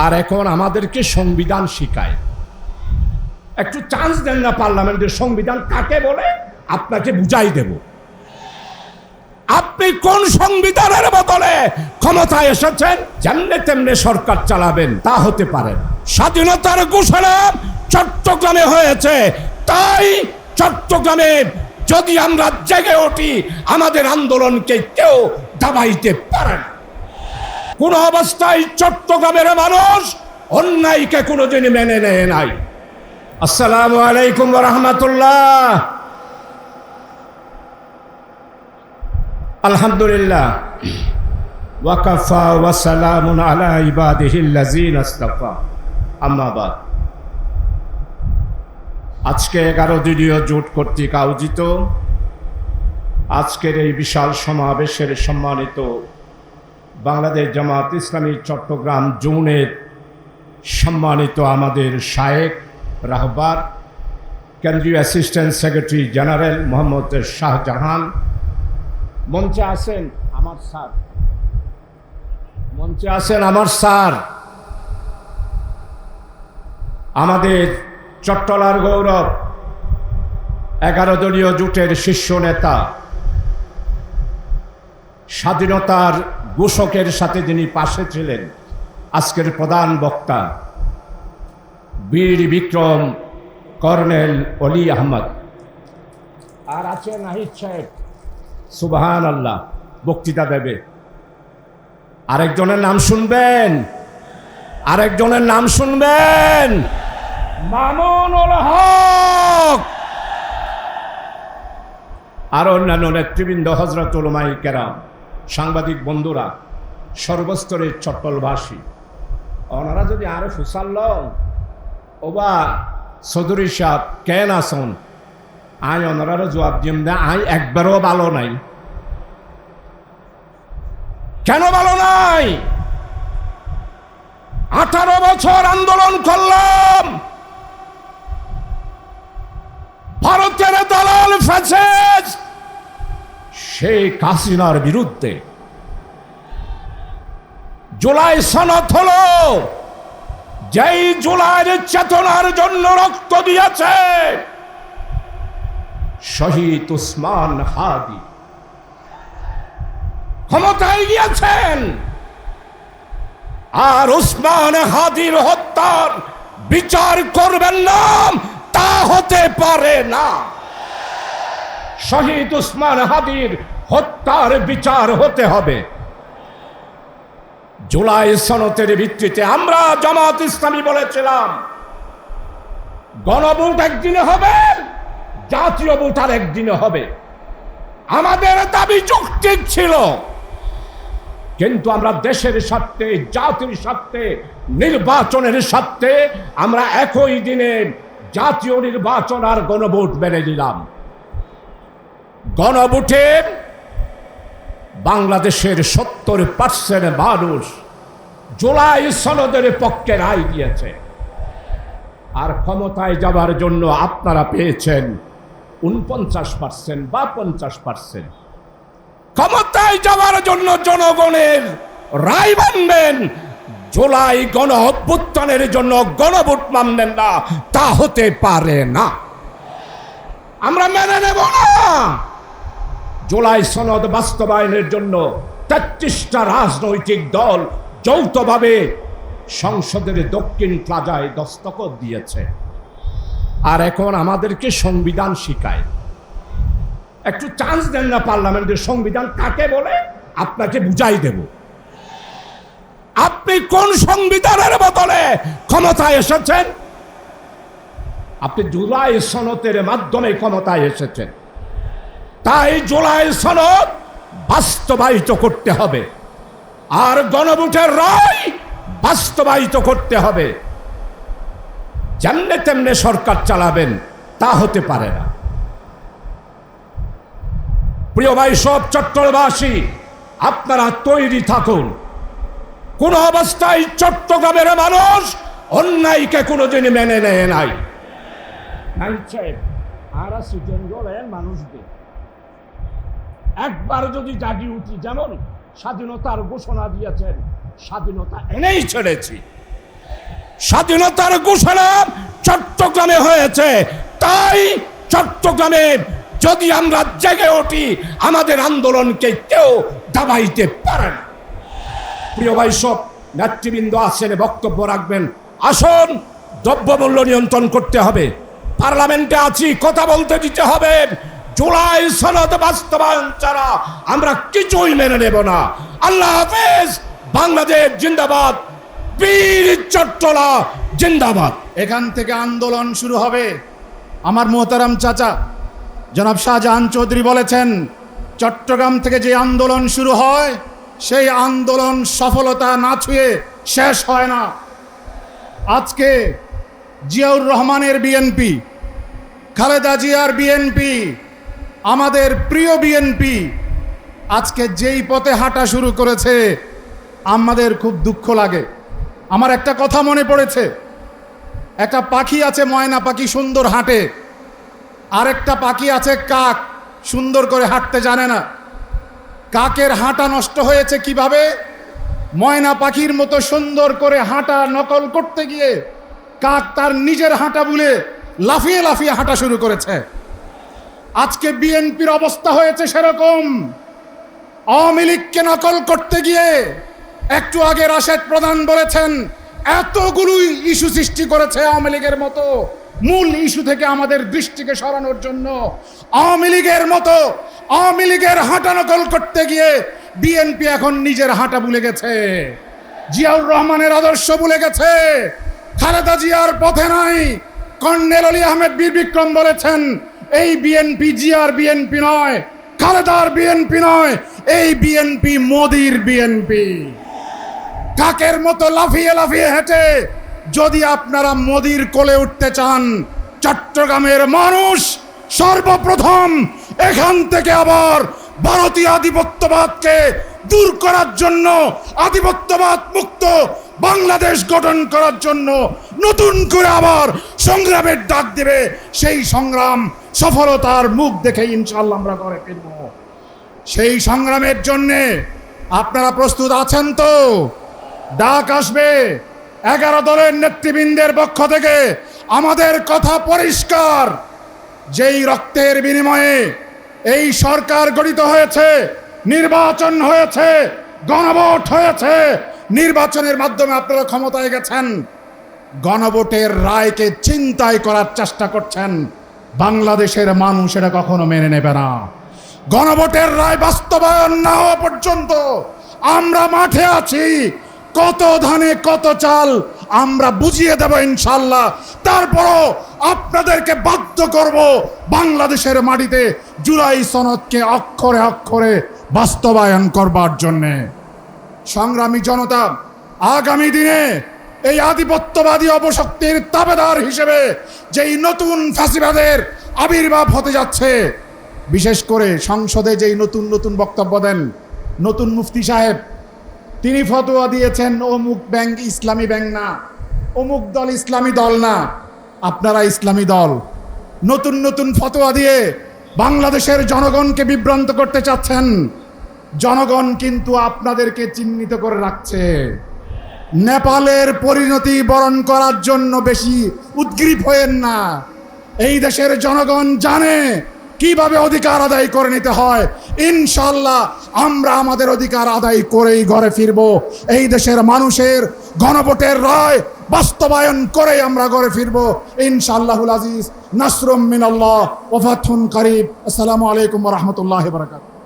আর এখন আমাদেরকে সংবিধান শিখায়। একটু চান্স দেন না পার্লামেন্টের সংবিধান কাকে বলে, আপনাকে বুঝাই দেব। আপনি কোন সংবিধানের বদলে ক্ষমতায় এসেছেন? যেমনে তেমনে সরকার চালাবেন তা হতে পারে না। স্বাধীনতার ঘোষণা চট্টগ্রামে হয়েছে, তাই চট্টগ্রামে যদি আমরা জেগে উঠি আমাদের আন্দোলনকে কেউ দাবাইতে পারে না। কোন অবস্থায় চট্টগ্রামের মানুষ অন্যায়কে কোনোদিন মেনে নেয় নাই। আসসালামু আলাইকুম ওয়া রাহমাতুল্লাহ। আলহামদুলিল্লাহ ওয়া কাফা ওয়া সালামুন আলা ইবাদিহিল্লাযিনা ইসতাফা, আম্মা বাদ। আজকে 11 দলীয় জোট কর্তৃক আয়োজিত আজকের এই বিশাল সমাবেশের সম্মানিত বাংলাদেশ জামাত ইসলামী চট্টগ্রাম জোনের সম্মানিত আমাদের শায়েখ রাহবার কেন্দ্রীয় assistant secretary general Mohammad Shahjahan, মঞ্চে আছেন আমার স্যার, মঞ্চে আছেন আমার স্যার, আমাদের চট্টলার গৌরব 11 দলীয় জোটের শীর্ষ নেতা, স্বাধীনতার ঘোষকের সাথে যিনি পাশে ছিলেন, আজকের প্রধান বক্তা বীর বিক্রম কর্নেল অলি আহমদ, আর আছে নাহিদ সাহেব, সুবহান আল্লাহ, বক্তৃতা দেবে। আরেকজনের নাম শুনবেন, আরেকজনের নাম শুনবেন, মামুনুল হক, আর অন্যান্য নেতৃবৃন্দ, হযরত উলামায়ে কেরাম, সাংবাদিক বন্ধুরা, সর্বস্তরের চট্টলবাসী। ওনারা যদি আরো ফুসাল ওবা চৌধুরী সাহেব কেন আসন, আই ওনারারও জবাব দিম না, আই একবারও ভালো নাই। কেন ভালো নাই? 18 বছর আন্দোলন করলাম ভারতের দালাল ফ্যাসিস্ট শেখ হাসিনার বিরুদ্ধে। জুলাই সনদ হলো যেই জুলাইয়ের চেতনার জন্য রক্ত দিয়েছে শহীদ উসমান হাদি, ক্ষমতায় গিয়েছেন, আর উসমান হাদির হত্যার বিচার করবেন না তা হতে পারে না। শহীদ উসমান হাদির হত্যার বিচার হতে হবে। জুলাই সনদের ভিত্তিতে আমরা জামাত ইসলামী বলেছিলাম গণভোট একদিনে হবে, জাতীয় ভোট আর একদিনে হবে। আমাদের দাবি যৌক্তিক ছিল, কিন্তু আমরা দেশের স্বার্থে, জাতির স্বার্থে, নির্বাচনের স্বার্থে আমরা একই দিনে জাতীয় নির্বাচন আর গণভোট মেনে নিলাম। গণভোটে বাংলাদেশের 70% মানুষ জুলাই সনদের পক্ষে রায় দিয়েছে, আর ক্ষমতায় যাবার জন্য আপনারা পেয়েছেন 49% বা 50%। ক্ষমতায় যাওয়ার জন্য জনগণের রায় মানবেন, জুলাই গণ অভ্যুত্থানের জন্য গণভোট মানবেন না, তা হতে পারে না। আমরা মেনে নেব না। জুলাই সনদ বাস্তবায়নের জন্য 33টা রাজনৈতিক দল যৌথভাবে সংসদের দক্ষিণ প্লাজায় দস্তখত দিয়েছে, আর এখন আমাদেরকে সংবিধান শিখায়। একটু চান্স দেন না পার্লামেন্টের সংবিধান কাকে বলে, আপনাকে বুঝাই দেব। আপনি কোন সংবিধানের বদলে ক্ষমতায় এসেছেন? আপনি জুলাই সনদের মাধ্যমে ক্ষমতায় এসেছেন, তাই জুলাই সনদ বাস্তবায়িত করতে হবে, আর গণভোটের রায় বাস্তবায়িত করতে হবে। যেমনে তেমনে সরকার চালাবেন তা হতে পারে না। প্রিয় ভাই সব চট্টগ্রামবাসী, আপনারা তৈরি থাকুন। কোন অবস্থায় চট্টগ্রামের মানুষ অন্যায়কে কোনোদিন মেনে নেয় নাই। আর মানুষদের একবার যদি জাগি উঠি, যেমন স্বাধীনতার ঘোষণা দিয়েছেন, স্বাধীনতা এনেই ছেড়েছি, স্বাধীনতার ঘোষণা চট্টগ্রামে হয়েছে, তাই চট্টগ্রামে যদি আমরা জেগে উঠি আমাদের আন্দোলনকে কেউ দাবাইতে পারে না। প্রিয় ভাই, সব নেতৃবৃন্দ আসেন, বক্তব্য রাখবেন। আসুন, দ্রব্যমূল্য নিয়ন্ত্রণ করতে হবে, পার্লামেন্টে আছি, কথা বলতে দিতে হবে। জুলাই সনদ বাস্তবায়ন ছাড়া আমরা কিছুই মেনে নেব না। আল্লাহ হাফেজ। বাংলাদেশ জিন্দাবাদ, বীর চট্টলা জিন্দাবাদ। এখান থেকে আন্দোলন শুরু হবে। আমার মোহতারাম চাচা জনাব শাহজাহান চৌধুরী বলেছেন, চট্টগ্রাম থেকে যে আন্দোলন শুরু হয় সেই আন্দোলন সফলতা না ছুঁয়ে শেষ হয় না। আজকে জিয়াউর রহমানের বিএনপি, খালেদা জিয়ার বিএনপি, আমাদের প্রিয় বিএনপি আজকে যেই পথে হাঁটা শুরু করেছে আমাদের খুব দুঃখ লাগে। আমার একটা কথা মনে পড়েছে, একটা পাখি আছে ময়না পাখি, সুন্দর হাঁটে। আরেকটা পাখি আছে কাক, সুন্দর করে হাঁটতে জানে না। কাকের হাঁটা নষ্ট হয়েছে কিভাবে? ময়না পাখির মতো সুন্দর করে হাঁটা নকল করতে গিয়ে কাক তার নিজের হাঁটা ভুলে লাফিয়ে লাফিয়ে হাঁটা শুরু করেছে। আজকে বিএনপির অবস্থা হয়েছে সেরকম। আওয়ামী লীগকে নকল করতে গিয়ে একটু আগে রাশেদ প্রধান বলেছেন এতগুলো ইস্যু সৃষ্টি করেছে আওয়ামী লীগের মতো, মূল ইস্যু থেকে আমাদের দৃষ্টিকে সরানোর জন্য। আওয়ামী লীগের মতো আওয়ামী লীগের হাঁটা নকল করতে গিয়ে বিএনপি এখন নিজের হাঁটা ভুলে গেছে, জিয়াউর রহমানের আদর্শ ভুলে গেছে, খালেদা জিয়ার পথে নাই। কর্নেল আলী আহমেদ বীর বিক্রম বলেছেন এই বিএনপি জিয়ার বিএনপি নয়, খালেদার বিএনপি নয়, এই বিএনপি মোদির বিএনপি। কাকের মতো লাফিয়ে লাফিয়ে হেঁটে যদি আপনারা মোদির কোলে উঠতে চান, চট্টগ্রামের মানুষ সর্বপ্রথম এখান থেকে আবার ভারতীয় আধিপত্যবাদকে দূর করার জন্য, আধিপত্যবাদ মুক্ত বাংলাদেশ গঠন করার জন্য নতুন করে আবার সংগ্রামের ডাক দেবে। সেই সংগ্রাম সফলতার মুখ দেখে ইনশাআল্লাহ আমরা করে ফিরব। সেই সংগ্রামের জন্যে আপনারা প্রস্তুত আছেন তো? ডাক আসবে 11 দলের নেতৃবৃন্দের পক্ষ থেকে। আমাদের কথা পরিষ্কার, যেই রক্তের বিনিময়ে এই সরকার গঠিত হয়েছে, নির্বাচন হয়েছে, গণভোট হয়েছে, নির্বাচনের মাধ্যমে আপনারা ক্ষমতায় গেছেন, গণভোটের রায়কে চিন্তাই করার চেষ্টা করছেন। বাংলাদেশের মানুষ এটা কখনো মেনে নেবে না। গণভোটের রায় বাস্তবায়ন না হওয়া পর্যন্ত আমরা মাঠে আছি। কত ধানে কত চাল আমরা বুঝিয়ে দেব ইনশাল্লাহ। তারপরও আপনাদেরকে বাধ্য করব বাংলাদেশের মাটিতে জুলাই সনদকে অক্ষরে অক্ষরে বাস্তবায়ন করবার জন্যে। সংগ্রামী জনতা, আগামী দিনে এই আধিপত্যবাদী অপশক্তির তাবেদার হিসেবে যেই নতুন ফ্যাসিবাদের আবির্ভাব হতে যাচ্ছে, বিশেষ করে সংসদে যেই নতুন নতুন বক্তব্য দেন নতুন মুফতি সাহেব, তিনি ফতোয়া দিয়েছেন অমুক ব্যাংক ইসলামী ব্যাংক না, অমুক দল ইসলামী দল না, আপনারা ইসলামী দল। নতুন নতুন ফতোয়া দিয়ে বাংলাদেশের জনগণকে বিভ্রান্ত করতে চাচ্ছেন। জনগণ কিন্তু আপনাদেরকে চিহ্নিত করে রাখছে। নেপালের পরিণতি বরণ করার জন্য বেশি উদ্গ্রীব হয়েন না। এই দেশের জনগণ জানে কিভাবে অধিকার আদায় করে নিতে হয়। ইনশাআল্লাহ আমরা আমাদের অধিকার আদায় করেই ঘরে ফিরব। এই দেশের মানুষের গণভোটের রায় বাস্তবায়ন করেই আমরা ঘরে ফিরব ইনশাআল্লাহুল আজিজ। নাসরুম মিনাল্লাহ ওয়া ফাতহুন করিব। আসসালামু আলাইকুম ওয়া রাহমাতুল্লাহি ওয়া বারাকাতুহু।